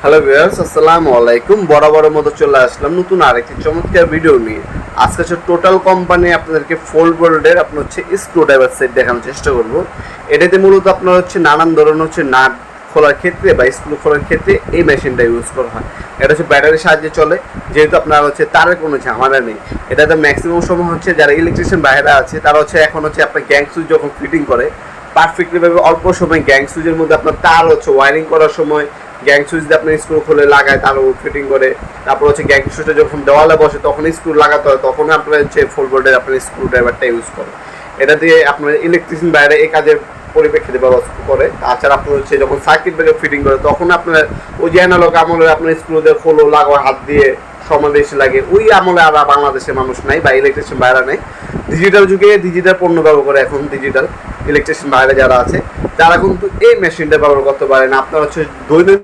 Hello viewers, আসসালামু আলাইকুম। বরাবরের মতো চলে আসলাম নতুন আরেকটি চমৎকার ভিডিও নিয়ে। আজকে হচ্ছে টোটাল কোম্পানি আপনাদেরকে ফোল্ড বোল্ডের আপনার হচ্ছে স্ক্রু ড্রাইভার সেট দেখানোর চেষ্টা করব। এটাতে মূলত আপনার হচ্ছে নানান ধরনের হচ্ছে নাট খোলার ক্ষেত্রে বা স্ক্রু খোলার ক্ষেত্রে এই মেশিনটা ইউজ করা হয়। এটা হচ্ছে ব্যাটারির সাহায্যে চলে, যেহেতু আপনার হচ্ছে তারের কোনো ঝামেলা নেই। এটাতে ম্যাক্সিমাম সময় হচ্ছে যারা ইলেকট্রিশিয়ান বাইরে আছে তারা হচ্ছে এখন হচ্ছে আপনার গ্যাং সুইচ যখন ফিটিং করে পারফেক্টলি ভাবে অল্প সময় গ্যাং সুইচের মধ্যে আপনার তার হচ্ছে ওয়ারিং করার সময় গ্যাং সুইচ দিয়ে আপনি স্ক্রু খুলে লাগায় তার ফিটিং করে, তারপর হচ্ছে গ্যাং সুইচটা যখন দেওয়ালে বসে তখন স্ক্রু লাগাতে হয়, তখন আপনার হচ্ছে ফোল্ড বোল্ডের আপনার স্ক্রু ড্রাইভারটা ইউজ করে। এটা দিয়ে আপনার ইলেকট্রিশিয়ান বাইরে এই কাজের পরিপ্রেক্ষিতে ব্যবস্থা করে। তাছাড়া আপনার হচ্ছে যখন সার্কিট ব্রেকার ফিটিং করে তখন আপনার ওই যে অ্যানালগ আমলে আপনার স্ক্রু দিয়ে খোলো লাগায় হাত দিয়ে সময় বেশি লাগে, ওই আমলে আর বাংলাদেশের মানুষ নাই বা ইলেকট্রিশিয়ান বাইরে নেই। ডিজিটাল যুগে ডিজিটাল পণ্য ব্যবহার করে এখন ডিজিটাল ইলেকট্রিশিয়ান বাইরে যারা আছে তারা কিন্তু এই মেশিনটা ব্যবহার করতে পারেন। আপনার হচ্ছে দৈনন্দিন